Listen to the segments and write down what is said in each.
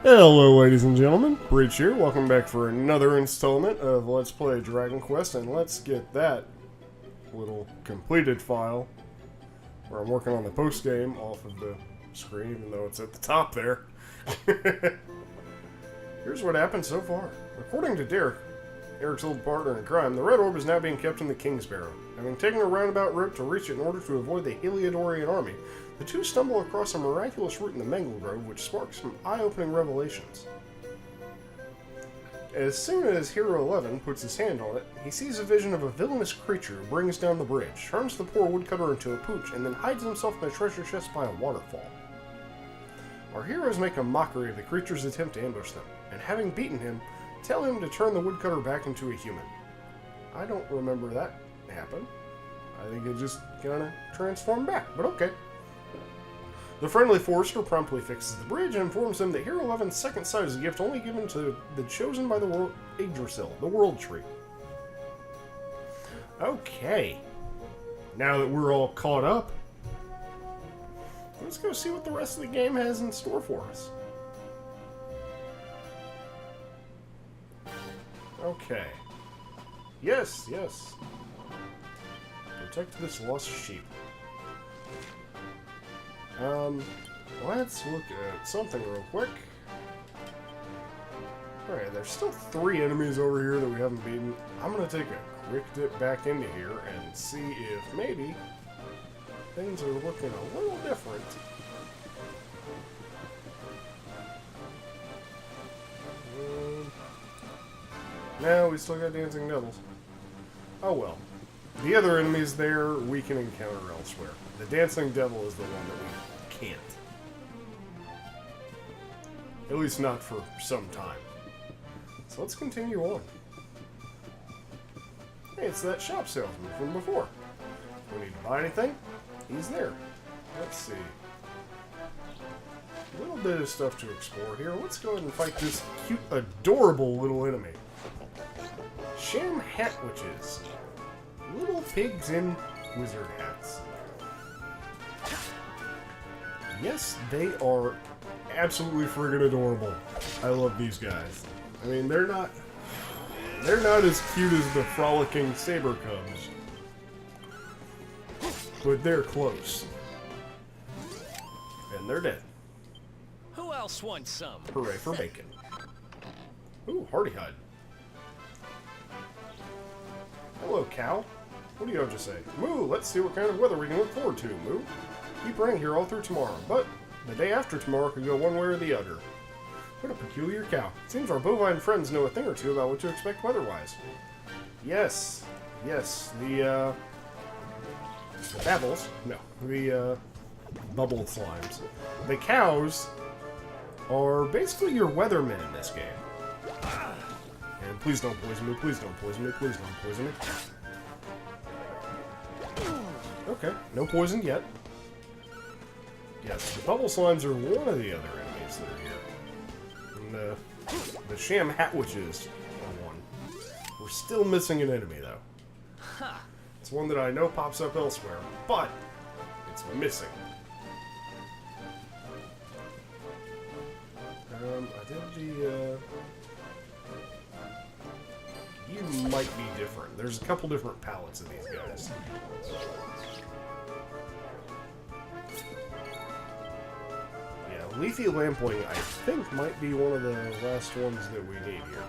Hello ladies and gentlemen, Breach here, welcome back for another installment of Let's Play Dragon Quest, and let's get that little completed file, where I'm working on the post-game, off of the screen, even though it's at the top there. Here's what happened so far. According to Derek, Eric's old partner in crime, the Red Orb is now being kept in the King's Barrow. Having taken a roundabout route to reach it in order to avoid the Heliodorian army, the two stumble across a miraculous route in the Mangle Grove, which sparks some eye-opening revelations. As soon as Hero 11 puts his hand on it, he sees a vision of a villainous creature who brings down the bridge, turns the poor woodcutter into a pooch, and then hides himself in a treasure chest by a waterfall. Our heroes make a mockery of the creature's attempt to ambush them, and having beaten him, tell him to turn the woodcutter back into a human. I don't remember that happen. I think it just kind of transformed back, but okay. The friendly forester promptly fixes the bridge and informs them that Hero 11's second sight is a gift only given to the chosen by the world Yggdrasil, the World Tree. Okay. Now that we're all caught up, let's go see what the rest of the game has in store for us. Okay. Yes, yes. Protect this lost sheep. Let's look at something real quick. Alright, there's still 3 enemies over here that we haven't beaten. I'm gonna take a quick dip back into here and see if maybe things are looking a little different. No, we still got dancing devils. Oh well. The other enemies there we can encounter elsewhere. The dancing devil is the one that we can't. At least not for some time. So let's continue on. Hey, it's that shop salesman from before. We need to buy anything? He's there. Let's see. A little bit of stuff to explore here. Let's go ahead and fight this cute, adorable little enemy. Sham hat witches. Little pigs in wizard hats. Yes, they are absolutely friggin' adorable. I love these guys. I mean, they're not as cute as the frolicking saber cubs, but they're close. And they're dead. Who else wants some? Hooray for bacon. Ooh, hardy hide. Hello, cow. What do you have to say? Moo, let's see what kind of weather we can look forward to, Moo. Keep running here all through tomorrow, but the day after tomorrow could go one way or the other. What a peculiar cow. It seems our bovine friends know a thing or two about what to expect weather-wise. Yes. Yes, the babbles. No, the, bubble slimes. The cows are basically your weathermen in this game. And please don't poison me, please don't poison me, please don't poison me. Okay, no poison yet. Yes, the bubble slimes are one of the other enemies that are here. And the sham hat witches are one. We're still missing an enemy though. It's one that I know pops up elsewhere, but it's missing. I did the, you might be different. There's a couple different palettes of these guys. Yeah, Leafy Lampwing, I think, might be one of the last ones that we need here.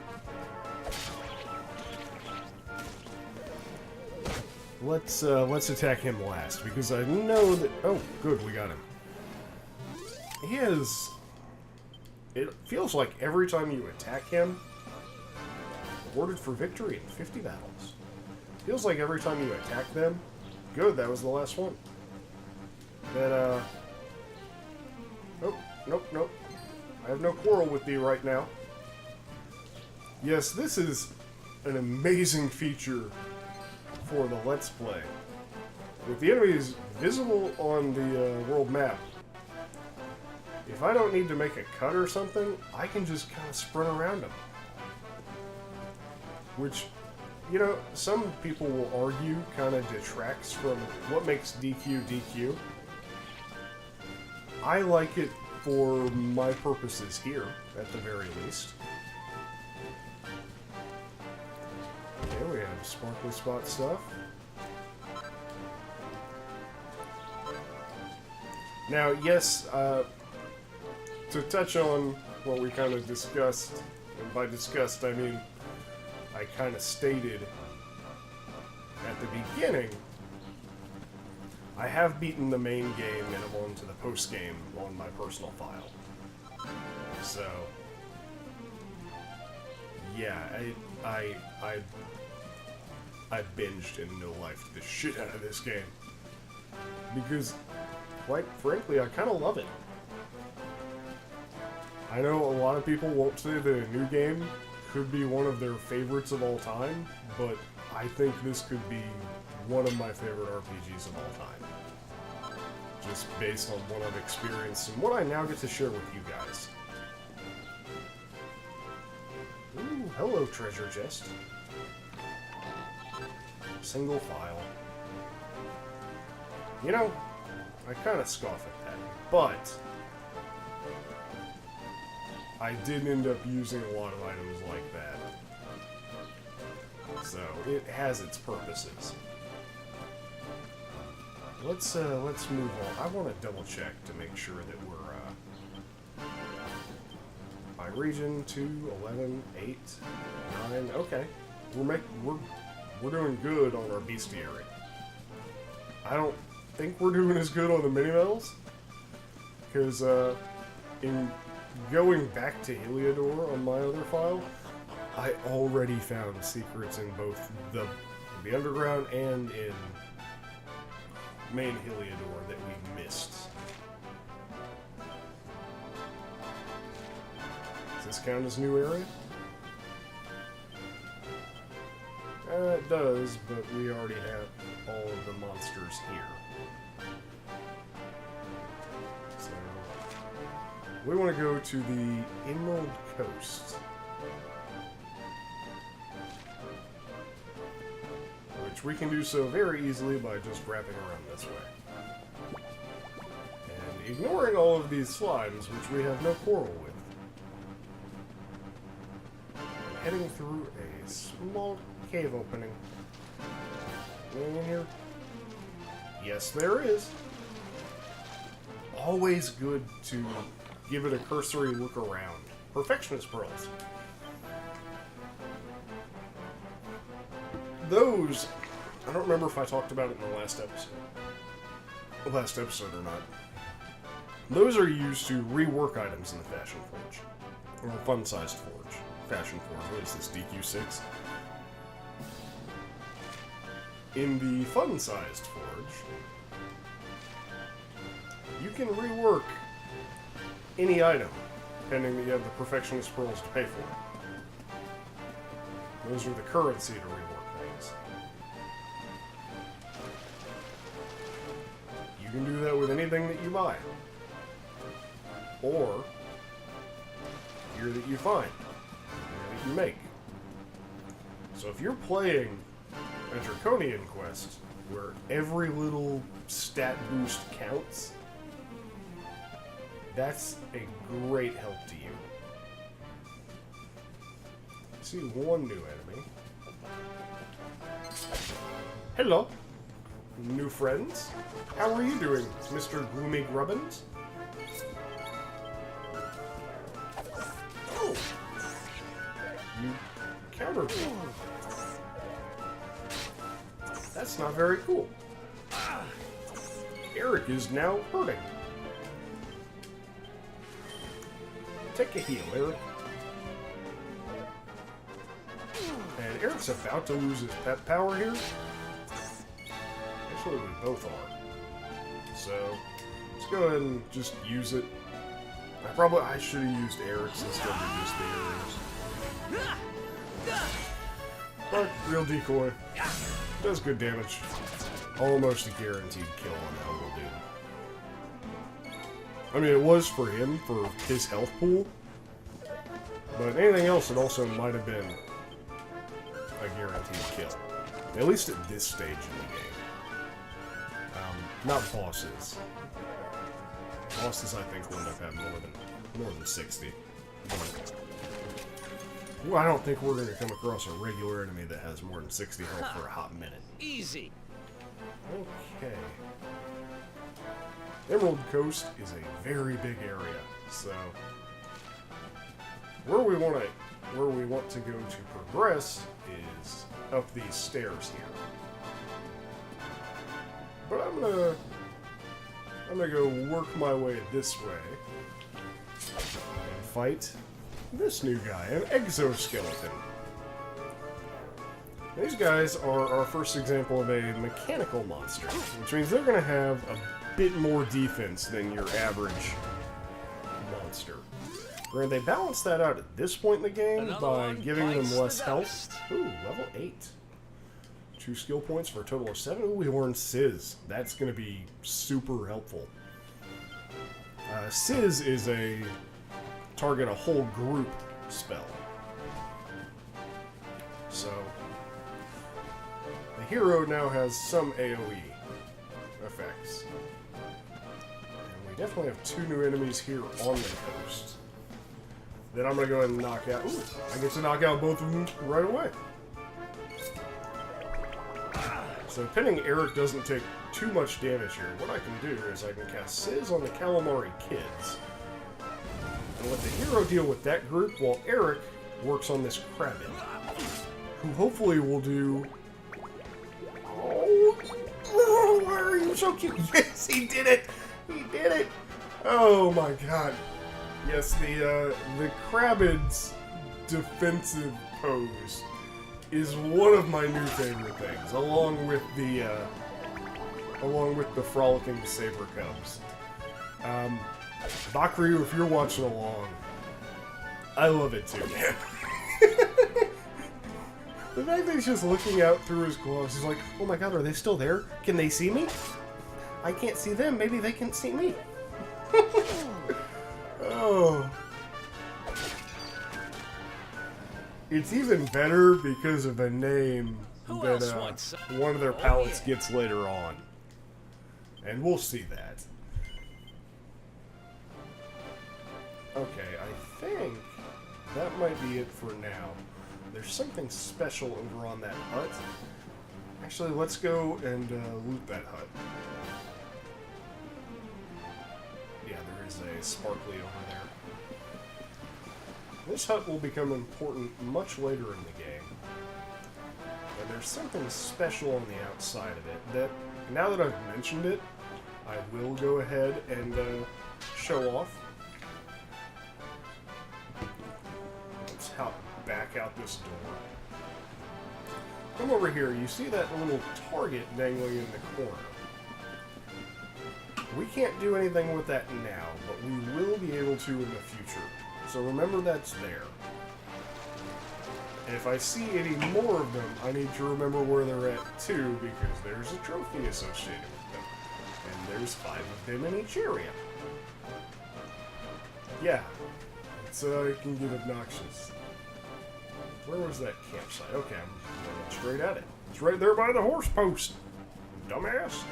Let's attack him last, because I know that... Oh, good, we got him. He has... It feels like every time you attack him, awarded for victory in 50 battles. Feels like every time you attack them... Good, that was the last one. That, Nope, nope. I have no quarrel with thee right now. Yes, this is an amazing feature for the Let's Play. With the enemies visible on the world map, if I don't need to make a cut or something, I can just kind of sprint around them. Which, you know, some people will argue kind of detracts from what makes DQ DQ. I like it for my purposes here, at the very least. Okay, we have sparkly spot stuff. Now, yes, to touch on what we kind of discussed, and by discussed I mean I kind of stated at the beginning, I have beaten the main game and I'm on to the post game on my personal file. So, yeah, I binged and no-lifed the shit out of this game. Because, quite frankly, I kind of love it. I know a lot of people won't say that a new game could be one of their favorites of all time, but I think this could be one of my favorite RPGs of all time. Just based on what I've experienced and what I now get to share with you guys. Ooh, hello, treasure chest. Single file. You know, I kind of scoff at that, but I did end up using a lot of items like that. So, it has its purposes. Let's move on. I want to double check to make sure that we're, by region, 2, 11, 8, 9, okay. We're doing good on our bestiary. I don't think we're doing as good on the mini-metals, because, in going back to Heliodor on my other file, I already found secrets in both the underground and in main Heliodor that we missed. Does this count as new area? It does, but we already have all of the monsters here. So, we want to go to the Emerald Coast. Which we can do so very easily by just wrapping around this way. And ignoring all of these slimes, which we have no quarrel with. And heading through a small cave opening. Anything in here? Yes, there is. Always good to give it a cursory look around. Perfectionist pearls. Those, I don't remember if I talked about it in the last episode or not. Those are used to rework items in the Fashion Forge. Or fun-sized forge. Fashion Forge, what is this, DQ6? In the fun-sized forge, you can rework any item, depending that you have the Perfectionist Pearls to pay for. Those are the currency to rework things. You can do that with anything that you buy. Or gear that you find, gear that you make. So if you're playing a Draconian quest, where every little stat boost counts, that's a great help to you. I see one new enemy. Hello, new friends. How are you doing, Mr. Gloomy Grubbins? Oh, you countered me. That's not very cool. Eric is now hurting. Take a heal, Eric. And Eric's about to lose his pet power here. Actually, we both are. So, let's go ahead and just use it. I should have used Eric's instead of just the arrows. But, real decoy. Does good damage. Almost a guaranteed kill on that little dude. I mean, it was for him, for his health pool. But anything else, it also might have been a guaranteed kill. At least at this stage in the game. Not bosses. bosses I think will end up having more than 60. But, well, I don't think we're going to come across a regular enemy that has more than 60 health for a hot minute. Easy. Okay. Emerald Coast is a very big area, so where we want to go to progress is up these stairs here. But I'm gonna go work my way this way and fight this new guy, an exoskeleton. These guys are our first example of a mechanical monster, which means they're gonna have a bit more defense than your average monster. Granted, they balance that out at this point in the game by giving them less health. Ooh, level 8. 2 skill points for a total of 7. Ooh, we learned Sizz. That's going to be super helpful. Sizz is a target a whole group spell. So, the hero now has some AoE effects. And we definitely have 2 new enemies here on the coast. Then I'm going to go ahead and knock out... Ooh, I get to knock out both of them right away. So depending Eric doesn't take too much damage here, what I can do is I can cast Sizz on the Calamari kids. And let the hero deal with that group while Eric works on this Krabbit. Who hopefully will do... Oh, why are you so cute? Yes, he did it! He did it! Oh my god. Yes, the Krabbit's defensive pose is one of my new favorite things, along with the frolicking saber cubs. Bakryu, if you're watching along, I love it too, man. The fact that he's just looking out through his gloves, he's like, oh my god, are they still there? Can they see me? I can't see them, maybe they can see me. Oh. It's even better because of a name that one of their palettes gets later on. And we'll see that. Okay, I think that might be it for now. There's something special over on that hut. Actually, let's go and loot that hut. Yeah, there is a sparkly over there. This hut will become important much later in the game. And there's something special on the outside of it that, now that I've mentioned it, I will go ahead and show off. Let's hop back out this door. Come over here, you see that little target dangling in the corner. We can't do anything with that now, but we will be able to in the future. So remember that's there. And if I see any more of them, I need to remember where they're at too, because there's a trophy associated with them. And there's 5 of them in each area. Yeah, it can get obnoxious. Where was that campsite? Okay, I'm going straight at it. It's right there by the horse post. Dumbass.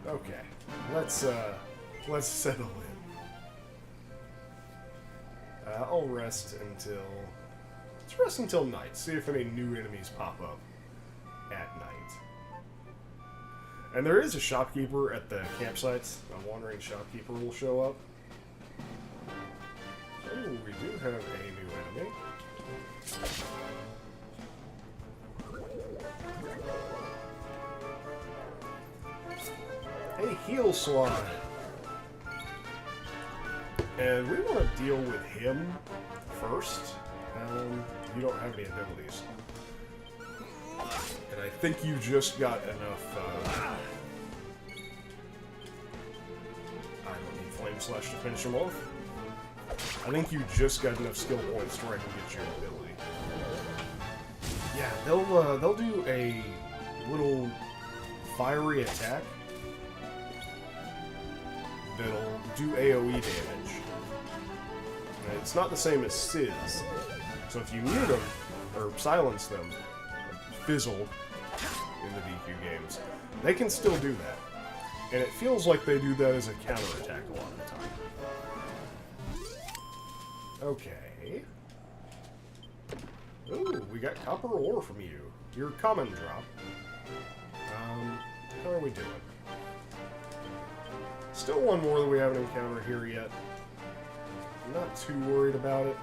Okay, let's settle in. I'll rest until night. See if any new enemies pop up at night. And there is a shopkeeper at the campsites. A wandering shopkeeper will show up. Oh, we do have a new enemy. Hey, Heel Slide! And we want to deal with him first. You don't have any abilities. And I think you just got enough, I don't need Flame Slash to finish him off. I think you just got enough skill points to where I can get your ability. Yeah, they'll do a little fiery attack that'll do AoE damage. And it's not the same as Sizz. So if you mute them, or silence them, fizzled in the DQ games, they can still do that. And it feels like they do that as a counterattack a lot of the time. Okay. Ooh, we got copper ore from you. Your common drop. How are we doing? Still one more that we haven't encountered here yet. I'm not too worried about it.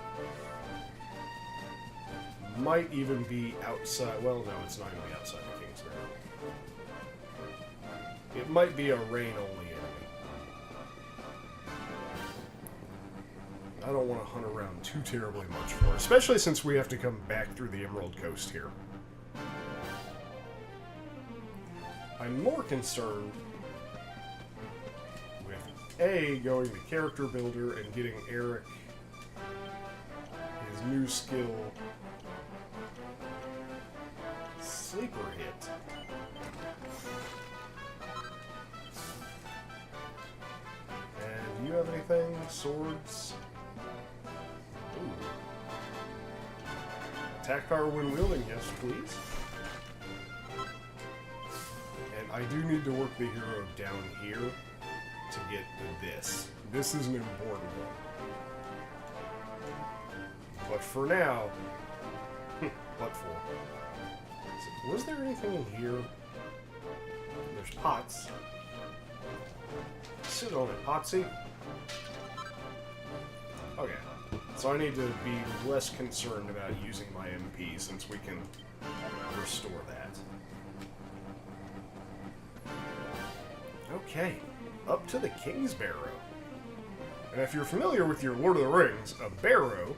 Might even be outside. Well, no, it's not going to be outside the King's Barrow. It might be a rain-only enemy. I don't want to hunt around too terribly much for it, especially since we have to come back through the Emerald Coast here. I'm more concerned with A, going to Character Builder and getting Eric his new skill, Sleeper Hit. And do you have anything? Swords? Ooh. Attack power when wielding, yes, please. And I do need to work the hero down here to get this. This is an important one. But for now, what for? So, was there anything in here? There's pots. Sit on it, Potsy. Okay. So I need to be less concerned about using my MP since we can restore that. Okay. Up to the King's Barrow. And if you're familiar with your Lord of the Rings, a barrow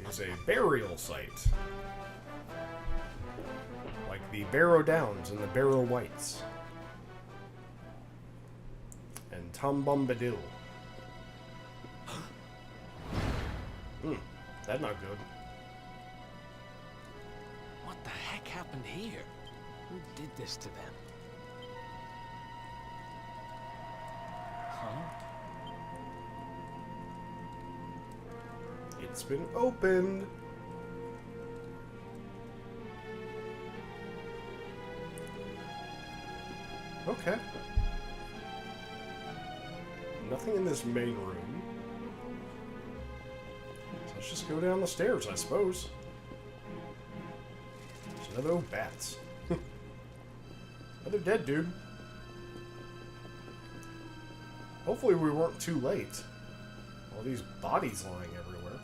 is a burial site. Like the Barrow Downs and the Barrow Whites. And Tom Bombadil. That's not good. What the heck happened here? Who did this to them? Huh? It's been opened. Okay. Nothing in this main room. So let's just go down the stairs, I suppose. There's another old bats. Another dead dude. Hopefully we weren't too late. All these bodies lying everywhere.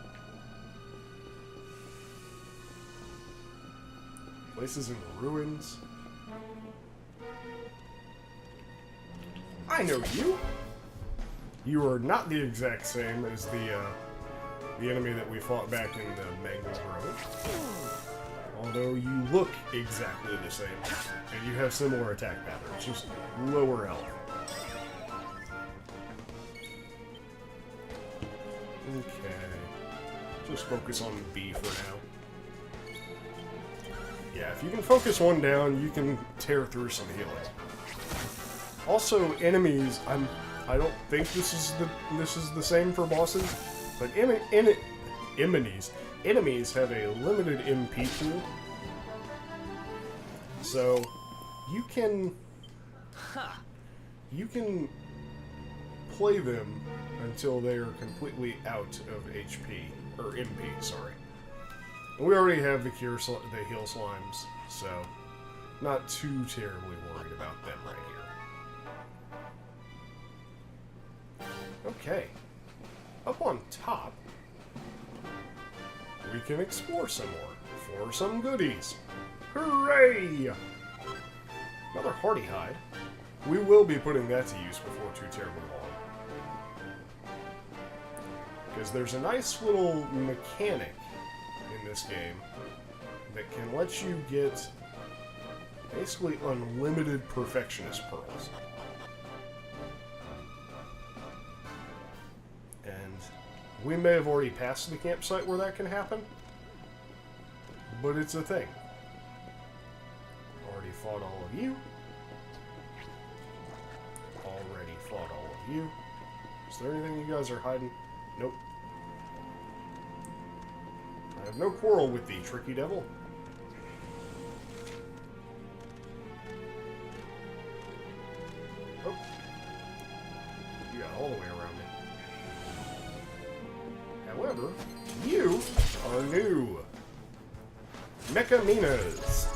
Places in ruins. I know you! You are not the exact same as the enemy that we fought back in the Mangled Grove. Although you look exactly the same. And you have similar attack patterns, just lower health. Okay. Just focus on B for now. Yeah, if you can focus one down, you can tear through some healing. Also, enemies, I don't think this is the same for bosses, but enemies have a limited MP pool. So you can play them until they are completely out of HP or MP, sorry. And we already have the heal slimes, so not too terribly worried about them right here. Okay. Up on top, we can explore some more for some goodies. Hooray! Another hardy hide. We will be putting that to use before too terribly long. Because there's a nice little mechanic in this game that can let you get basically unlimited perfectionist pearls. And we may have already passed the campsite where that can happen, but it's a thing. Already fought all of you. Already fought all of you. Is there anything you guys are hiding? Nope. I have no quarrel with thee, tricky devil. However, you are new. Mecha Minas.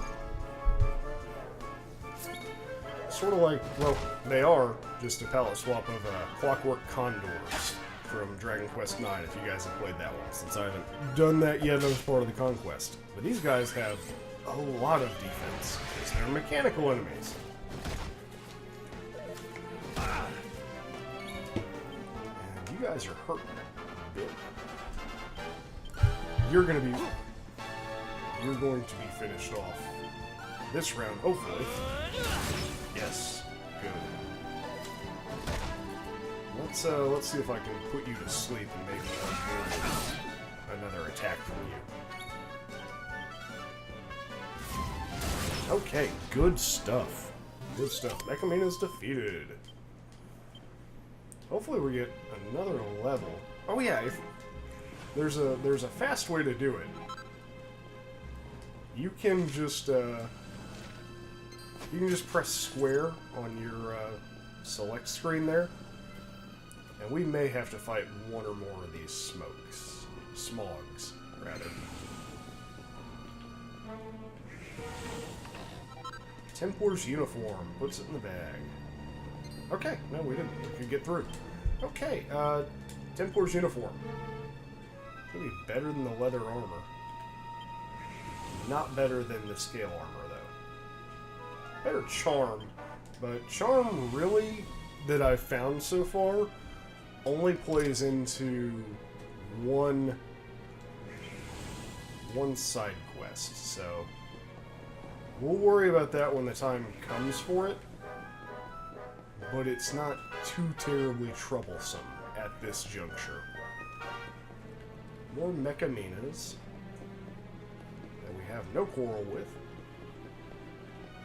Sort of like, well, they are just a palette swap of Clockwork Condors from Dragon Quest IX, if you guys have played that one, since I haven't done that yet as part of the Conquest. But these guys have a lot of defense, because they're mechanical enemies. And you guys are hurting a bit. You're going to be finished off this round, hopefully. Yes, good. Let's see if I can put you to sleep and maybe avoid another attack from you. Okay, good stuff. Good stuff. Mecha Mina's defeated. Hopefully we get another level. Oh yeah, if there's a fast way to do it. You can just press square on your select screen there, and we may have to fight one or more of these smogs, rather. Templar's uniform, puts it in the bag. Okay, no, we didn't. We could get through. Okay, Templar's uniform. Could be better than the leather armor. Not better than the scale armor, though. Better charm, but charm really, that I've found so far, only plays into one side quest, so we'll worry about that when the time comes for it, but it's not too terribly troublesome at this juncture. More Mecha Minas that we have no quarrel with.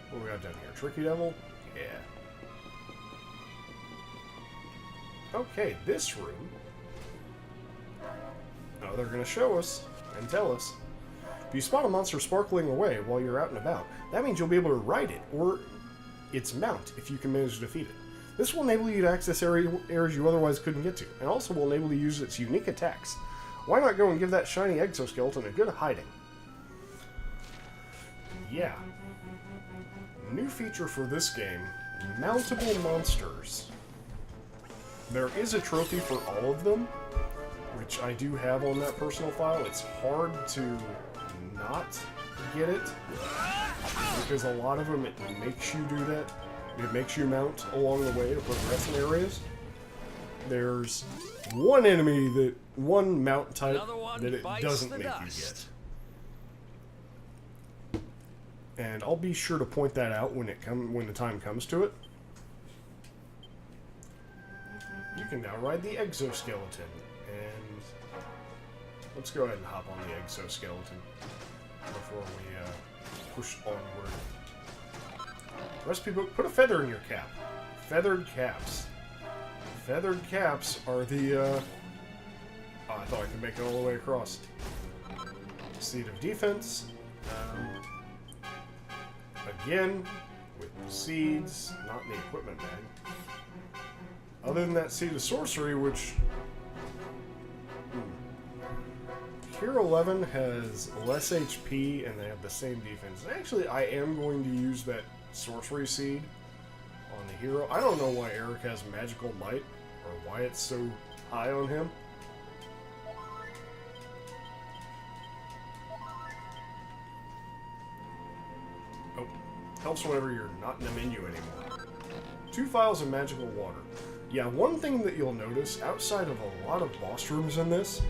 What do we got down here? Tricky Devil? Yeah. Okay, this room. Oh, they're going to show us and tell us. If you spot a monster sparkling away while you're out and about, that means you'll be able to ride it, or its mount, if you can manage to defeat it. This will enable you to access areas you otherwise couldn't get to, and also will enable you to use its unique attacks. Why not go and give that shiny exoskeleton a good hiding? Yeah. New feature for this game, mountable monsters. There is a trophy for all of them, which I do have on that personal file. It's hard to not get it, because a lot of them, it makes you do that. It makes you mount along the way to progress in areas. There's one enemy one mount type that it doesn't make you get. And I'll be sure to point that out when the time comes to it. You can now ride the exoskeleton, and let's go ahead and hop on the exoskeleton before we push onward. Recipe book, put a feather in your cap. Feathered caps. Feathered caps are the, oh, I thought I could make it all the way across. Seed of Defense. Again, with seeds, not in the equipment bag. Other than that Seed of Sorcery, which... Tier 11 has less HP, and they have the same defense. Actually, I am going to use that Sorcery Seed on the hero. I don't know why Eric has Magical Might, or why it's so high on him. Oh, helps whenever you're not in the menu anymore. 2 vials of magical water. Yeah, one thing that you'll notice, outside of a lot of boss rooms in this,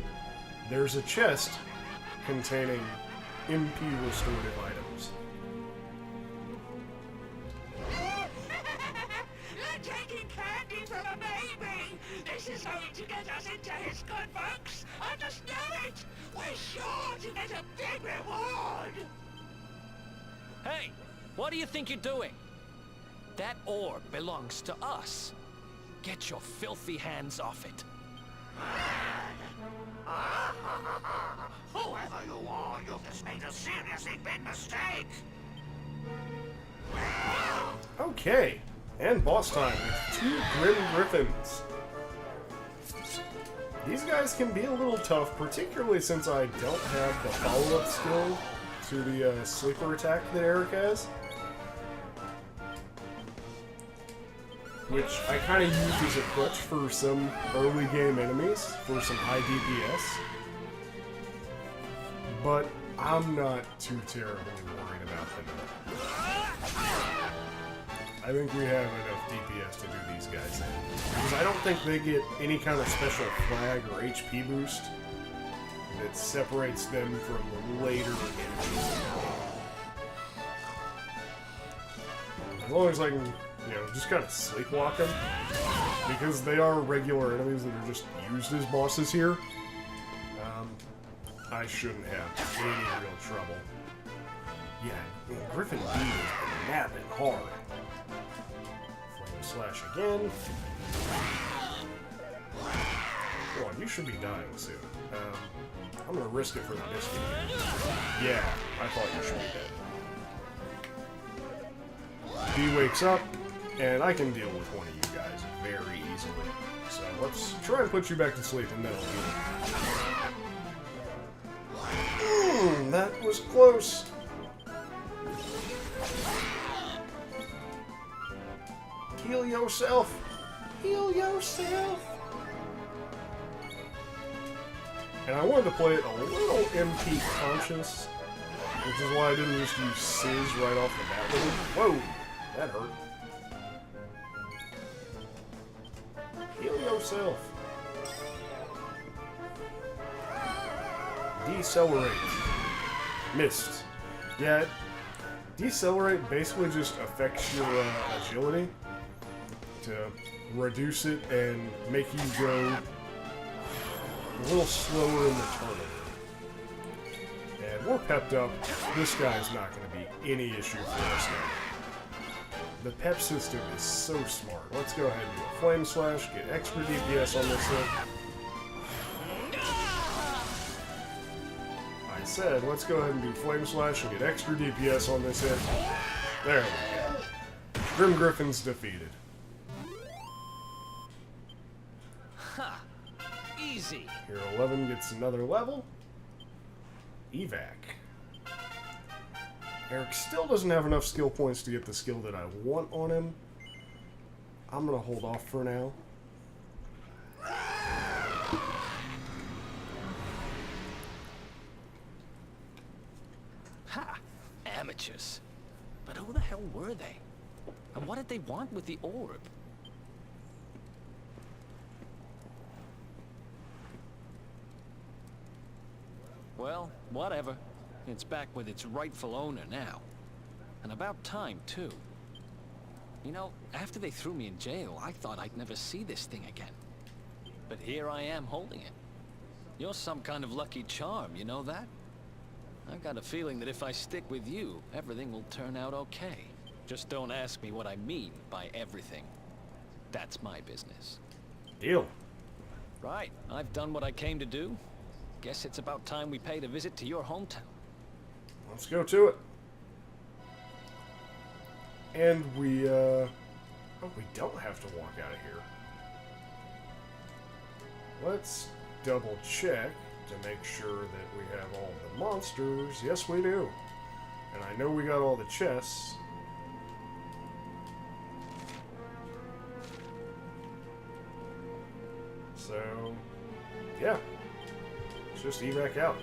there's a chest containing MP restorative items. You're taking candy from a baby! This is going to get us into his good books! I just know it! We're sure to get a big reward! Hey, what do you think you're doing? That orb belongs to us. Get your filthy hands off it. Whoever you are, you've just made a seriously big mistake! Okay, and boss time with 2 Grim Griffins. These guys can be a little tough, particularly since I don't have the follow-up skill to the sleeper attack that Eric has. Which I kind of used as a crutch for some early game enemies, for some high DPS. But I'm not too terribly worried about them. I think we have enough DPS to do these guys in. Because I don't think they get any kind of special flag or HP boost that separates them from the later enemies. As long as I can, you know, just kind of sleepwalk them. Because they are regular enemies that are just used as bosses here. I shouldn't have any real trouble. Yeah, Griffin B has been napping hard. Flame slash again. Come on, you should be dying soon. I'm gonna risk it for the biscuit. Yeah, I thought you should be dead. B wakes up, and I can deal with one of you guys very easily. So let's try and put you back to sleep, and then I'll heal you. That was close. Heal yourself. Heal yourself. And I wanted to play it a little MP conscious, which is why I didn't just use Sizz right off the bat. Whoa, that hurt. Heal yourself. Decelerate. Missed. Yeah, decelerate basically just affects your agility to reduce it and make you go a little slower in the tournament. And we're pepped up. This guy's not going to be any issue for us now. The pep system is so smart. Let's go ahead and do a flame slash, get extra DPS on this hit. I said, let's go ahead and do flame slash and get extra DPS on this hit. There we go. Grim Griffin's defeated. Ha! Easy. Hero 11 gets another level. Evac. Eric still doesn't have enough skill points to get the skill that I want on him. I'm gonna hold off for now. Ha! Amateurs. But who the hell were they? And what did they want with the orb? Well, whatever. It's back with its rightful owner now. And about time, too. You know, after they threw me in jail, I thought I'd never see this thing again. But here I am holding it. You're some kind of lucky charm, you know that? I've got a feeling that if I stick with you, everything will turn out okay. Just don't ask me what I mean by everything. That's my business. Deal. Right, I've done what I came to do. Guess it's about time we paid a visit to your hometown. Let's go to it. And we, oh, we don't have to walk out of here. Let's double check to make sure that we have all the monsters. Yes, we do. And I know we got all the chests. So, yeah. Let's just evac out.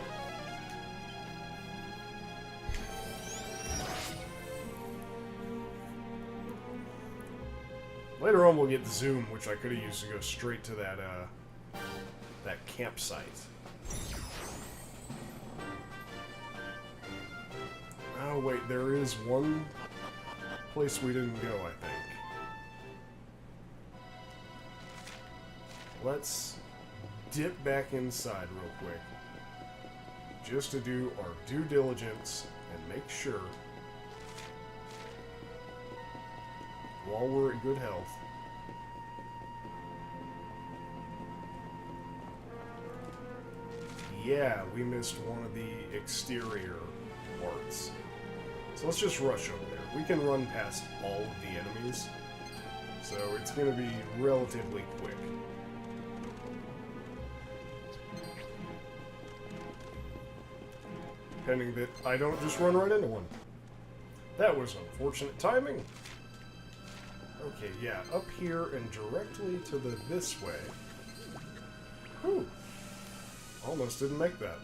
Later on we'll get the zoom, which I could have used to go straight to that, that campsite. Oh wait, there is one place we didn't go, I think. Let's dip back inside real quick. Just to do our due diligence and make sure while we're in good health. Yeah, we missed one of the exterior parts. So let's just rush over there. We can run past all of the enemies, so it's going to be relatively quick. pending that I don't just run right into one. That was unfortunate timing. Okay, yeah, up here and directly to the this way. Whew. Almost didn't make that.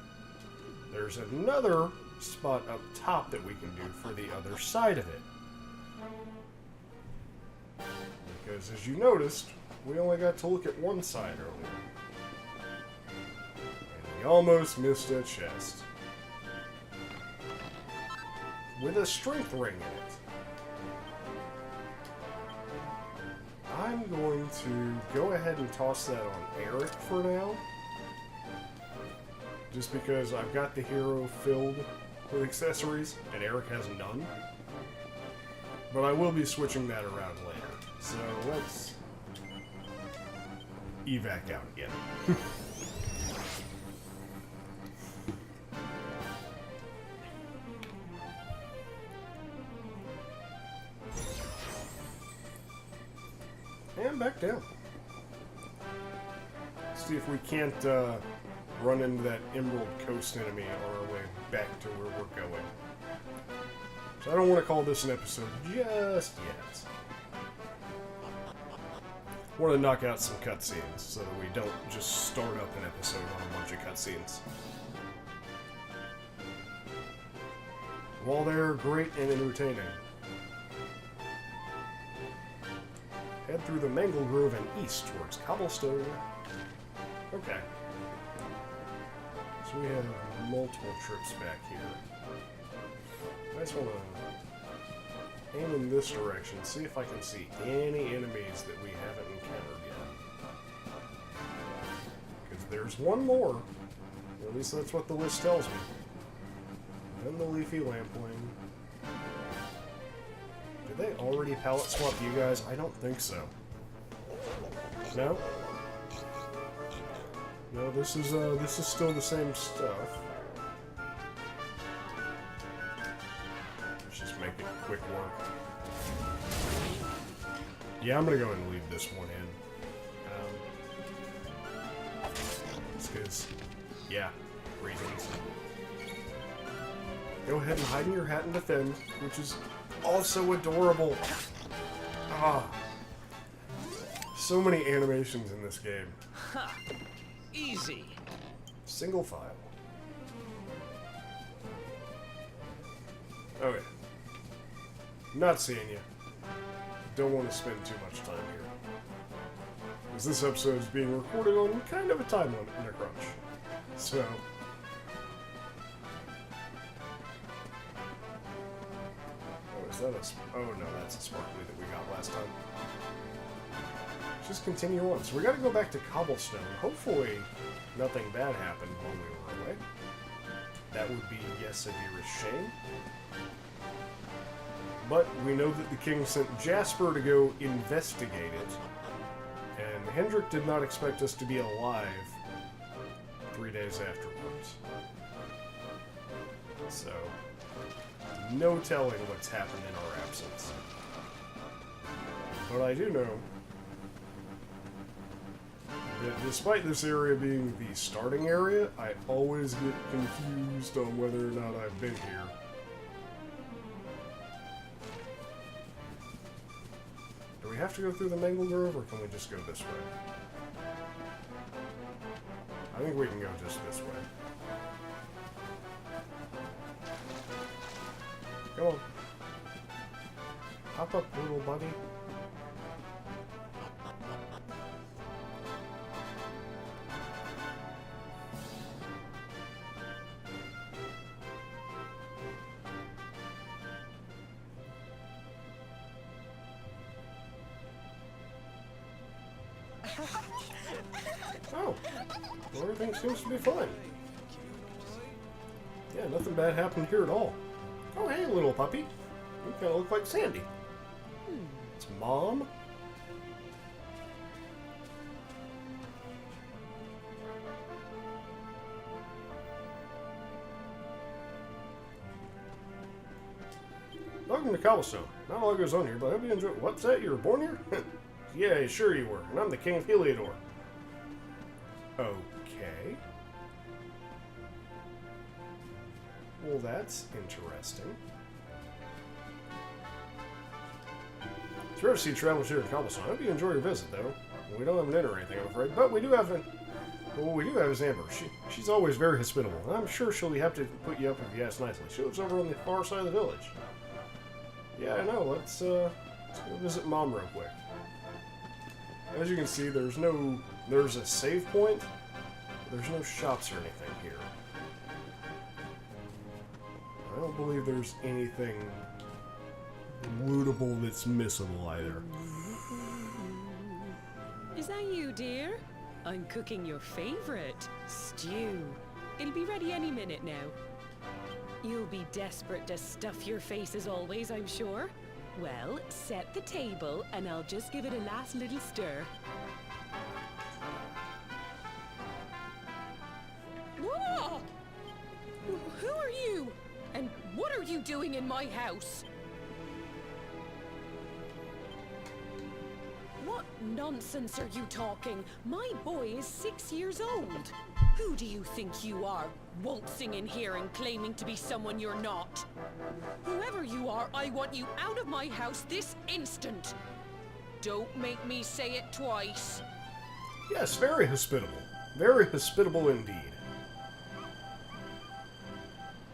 There's another spot up top that we can do for the other side of it. Because as you noticed, we only got to look at one side earlier. And we almost missed a chest. With a strength ring in it. I'm going to go ahead and toss that on Eric for now. Just because I've got the hero filled with accessories, and Eric has none. But I will be switching that around later. So let's evac out again. And back down. See if we can't run into that Emerald Coast enemy on our way back to where we're going. So I don't want to call this an episode just yet. I want to knock out some cutscenes so that we don't just start up an episode on a bunch of cutscenes. While they're great and entertaining. Head through the Mangle Grove and east towards Cobblestone. Okay. So we have multiple trips back here. I just want to aim in this direction, see if I can see any enemies that we haven't encountered yet. Because there's one more. At least that's what the list tells me. Then the Leafy Lampling. Did they already palette swap you guys? I don't think so. No? No, this is still the same stuff. Let's just make it quick work. Yeah, I'm gonna go ahead and leave this one in. It's because, yeah, reasons. Go ahead and hide in your hat and defend, which is also adorable. Ah, so many animations in this game. Ha! Easy. Single file. Okay. Not seeing you. Don't want to spend too much time here. Because this episode is being recorded on kind of a time limit and a crunch. So. Oh, is that a. Oh no, that's a sparkly that we got last time. Just continue on. So we gotta go back to Cobblestone. Hopefully, nothing bad happened while we were away. That would be, yes, a dearest shame. But we know that the king sent Jasper to go investigate it. And Hendrik did not expect us to be alive 3 days afterwards. So, no telling what's happened in our absence. But I do know that despite this area being the starting area, I always get confused on whether or not I've been here. Do we have to go through the Mangle Grove, or can we just go this way? I think we can go just this way. Come on. Hop up, little buddy. Oh, well, everything seems to be fine. Yeah, nothing bad happened here at all. Oh, hey, little puppy. You kind of look like Sandy. It's Mom. Welcome to Cobblestone. Not a lot goes on here, but I hope you enjoy. What's that? You were born here? Yeah, sure you were. And I'm the King of Heliodor. Okay. Well, that's interesting. It's rare to see travelers here in Cobblestone. I hope you enjoy your visit, though. We don't have an inn or anything, I'm afraid, but we do have what we do have is Amber. She's always very hospitable, and I'm sure she'll be happy to put you up if you ask nicely. She lives over on the far side of the village. Yeah, I know. Let's go visit Mom real quick. As you can see, there's a save point, but there's no shops or anything here. I don't believe there's anything lootable that's missable either. Is that you, dear? I'm cooking your favorite, stew. It'll be ready any minute now. You'll be desperate to stuff your face as always, I'm sure. Well, set the table and I'll just give it a last little stir. Whoa! Who are you? And what are you doing in my house? What nonsense are you talking? My boy is 6 years old. Who do you think you are, waltzing in here and claiming to be someone you're not? Whoever you are, I want you out of my house this instant. Don't make me say it twice. Yes, very hospitable. Very hospitable indeed.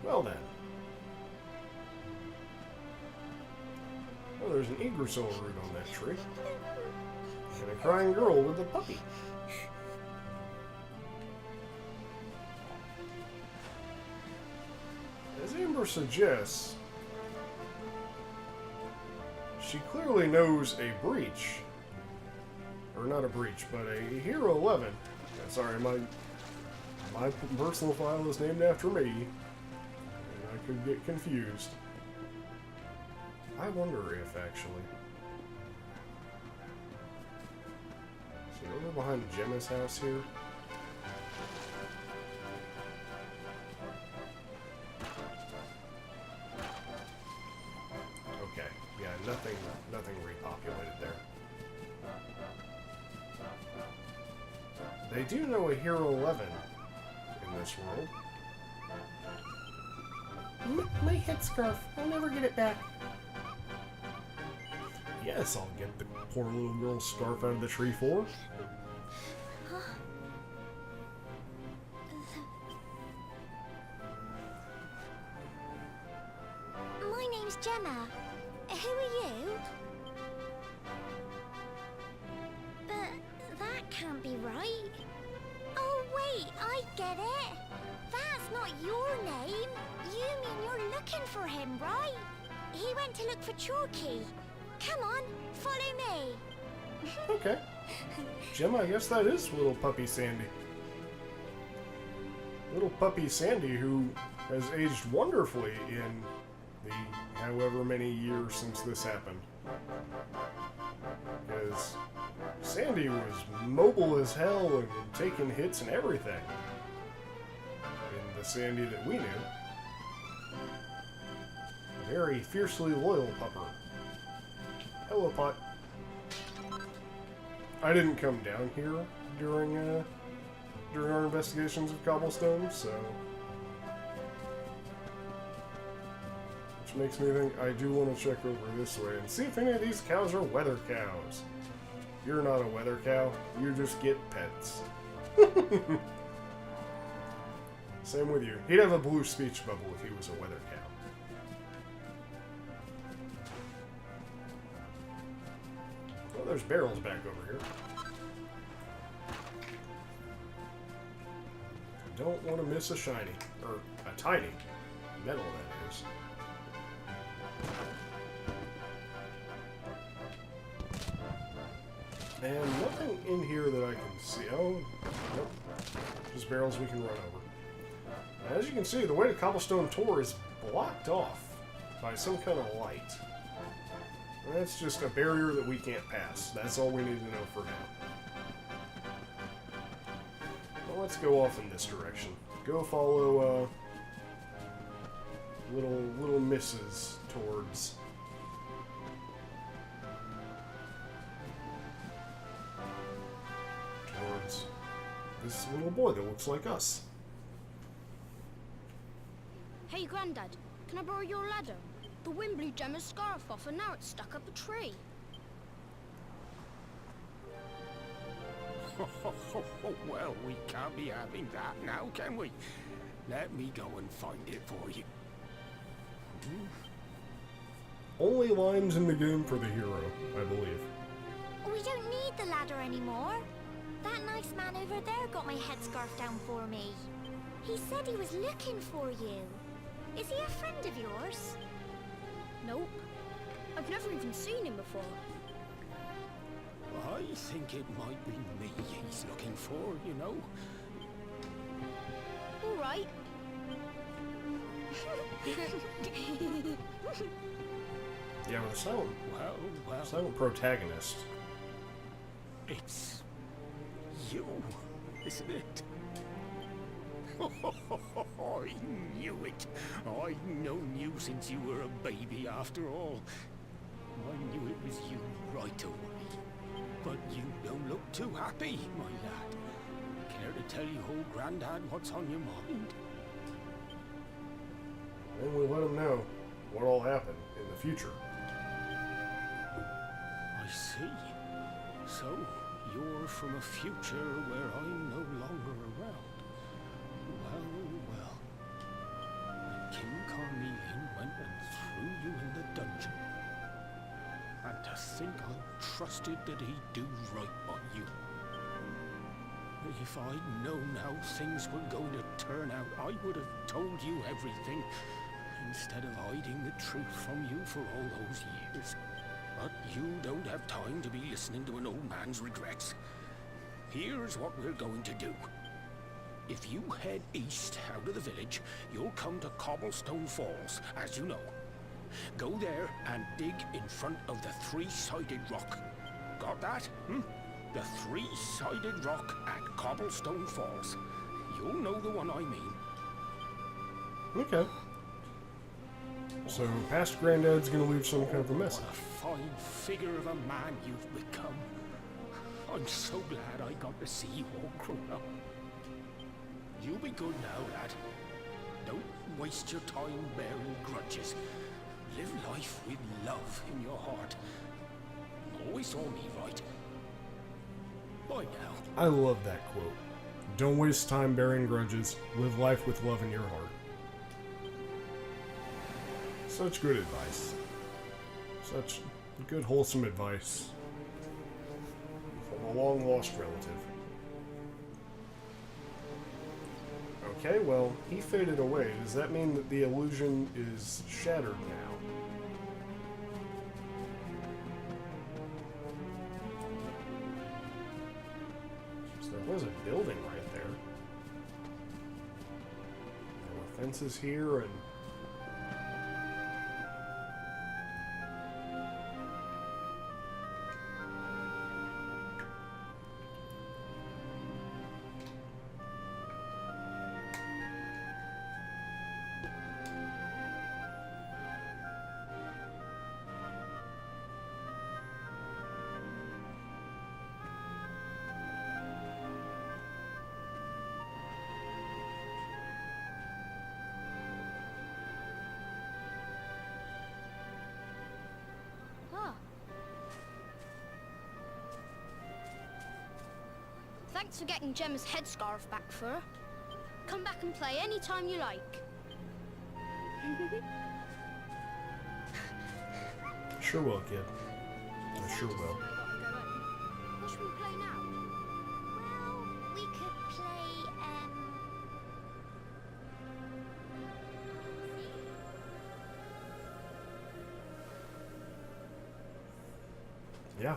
Well then. Oh, there's an Yggdrasil root on that tree. And a crying girl with a puppy. As Amber suggests, she clearly knows a breach. Or not a breach, but a Hero 11. Sorry, my personal file is named after me. And I could get confused. I wonder if, actually... So over behind Gemma's house here. Okay, yeah, nothing repopulated there. They do know a Hero 11 in this world. My headscarf. I'll never get it back. Yes, I'll get the poor little girl's scarf out of the tree for her. My name's Gemma. Who are you? But that can't be right. Oh wait, I get it. That's not your name. You mean you're looking for him, right? He went to look for Chalky. Come on, follow me. Okay. Gemma, I guess that is little puppy Sandy. Little puppy Sandy, who has aged wonderfully in the however many years since this happened. Because Sandy was mobile as hell and taking hits and everything. In the Sandy that we knew. A very fiercely loyal pupper. Hello, Pot. I didn't come down here during our investigations of Cobblestone, so... Which makes me think I do want to check over this way and see if any of these cows are weather cows. You're not a weather cow, you just get pets. Same with you. He'd have a blue speech bubble if he was a weather cow. Well, there's barrels back over here. Don't want to miss a shiny, or a tiny metal, that is. And nothing in here that I can see. Oh, nope. Just barrels we can run over. As you can see, the way to Cobblestone Tor is blocked off by some kind of light. That's just a barrier that we can't pass. That's all we need to know for now. Well, let's go off in this direction. Go follow, little misses towards... this little boy that looks like us. Hey, Grandad, can I borrow your ladder? The wind blew Gemma's scarf off and now it's stuck up a tree. Well, we can't be having that now, can we? Let me go and find it for you. Only lines in the game for the hero, I believe. We don't need the ladder anymore. That nice man over there got my headscarf down for me. He said he was looking for you. Is he a friend of yours? Nope. I've never even seen him before. I think it might be me he's looking for, you know. All right. Yeah, with a Well, silent protagonist. it's you, isn't it? I knew it. I've known you since you were a baby, after all. I knew it was you right away. But you don't look too happy, my lad. Care to tell your old Grandad what's on your mind? Then we let him know what'll happen in the future. I see. So, you're from a future where I'm no longer around. Well. When King Carnelian went and threw you in the dungeon. And to think I trusted that he'd do right by you. If I'd known how things were going to turn out, I would have told you everything, instead of hiding the truth from you for all those years. But you don't have time to be listening to an old man's regrets. Here's what we're going to do. If you head east out of the village, you'll come to Cobblestone Falls, as you know. Go there and dig in front of the three-sided rock. Got that? The three-sided rock at Cobblestone Falls. You'll know the one I mean. Okay. So, past Granddad's gonna leave some kind of a message. What a fine figure of a man you've become. I'm so glad I got to see you all grown up. You be good now, lad. Don't waste your time bearing grudges. Live life with love in your heart. Always saw me right. Bye now. I love that quote. Don't waste time bearing grudges. Live life with love in your heart. Such good advice. Such good, wholesome advice from a long-lost relative. Okay, well, he faded away. Does that mean that the illusion is shattered now? So there was a building right there. There were fences here and... Thanks for getting Gemma's headscarf back for her. Come back and play any time you like. Sure will, kid. I sure will. What should we play now? Well, we could play, Yeah.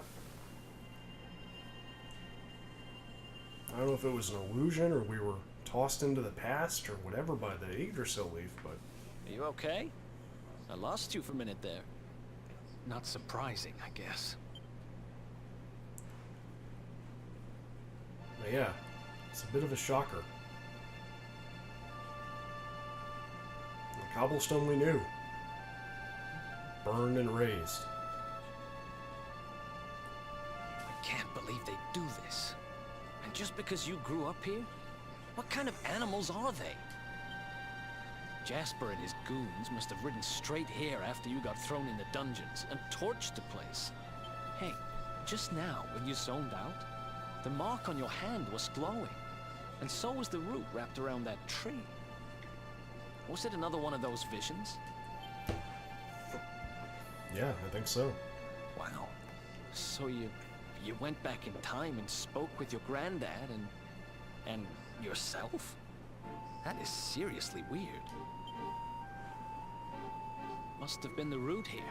I don't know if it was an illusion or we were tossed into the past or whatever by the Yggdrasil leaf, but... Are you okay? I lost you for a minute there. Not surprising, I guess. But yeah, it's a bit of a shocker. The cobblestone we knew. Burned and razed. I can't believe they do this. And just because you grew up here? What kind of animals are they? Jasper and his goons must have ridden straight here after you got thrown in the dungeons and torched the place. Hey, just now, when you zoned out, the mark on your hand was glowing, and so was the root wrapped around that tree. Was it another one of those visions? Yeah, I think so. Wow. So you went back in time and spoke with your granddad and yourself? That is seriously weird. Must have been the root here.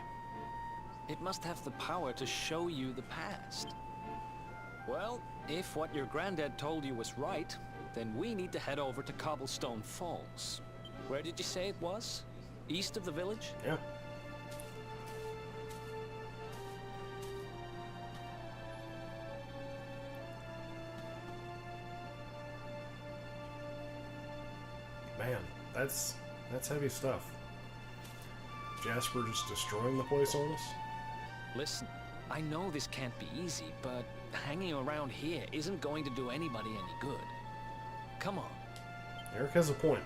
It must have the power to show you the past. Well, if what your granddad told you was right, then we need to head over to Cobblestone Falls. Where did you say it was? East of the village? Yeah. Man, that's heavy stuff. Jasper just destroying the place on us? Listen, I know this can't be easy, but hanging around here isn't going to do anybody any good. Come on. Eric has a point.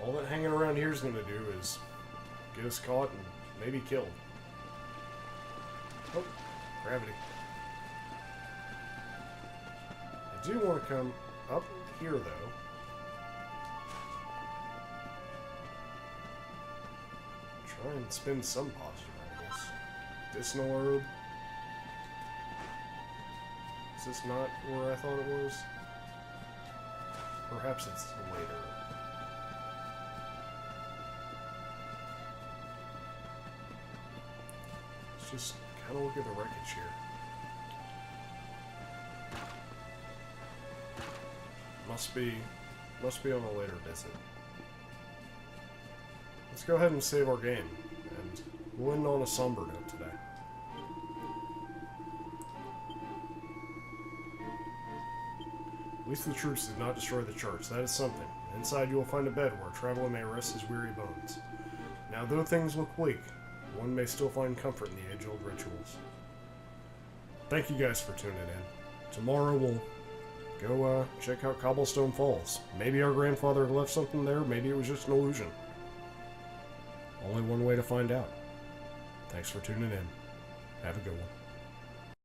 All that hanging around here is going to do is get us caught and maybe killed. Oh, gravity. I do want to come up here, though. Try and spend some positive on this. Medicinal herb. Is this not where I thought it was? Perhaps it's later. Let's just kind of look at the wreckage here. Must be on a later visit. Let's go ahead and save our game, and we'll end on a somber note today. At least the troops did not destroy the church. That is something. Inside you will find a bed where a traveler may rest his weary bones. Now, though things look bleak, one may still find comfort in the age-old rituals. Thank you guys for tuning in. Tomorrow we'll go check out Cobblestone Falls. Maybe our grandfather left something there, maybe it was just an illusion. Only one way to find out. Thanks for tuning in. Have a good one.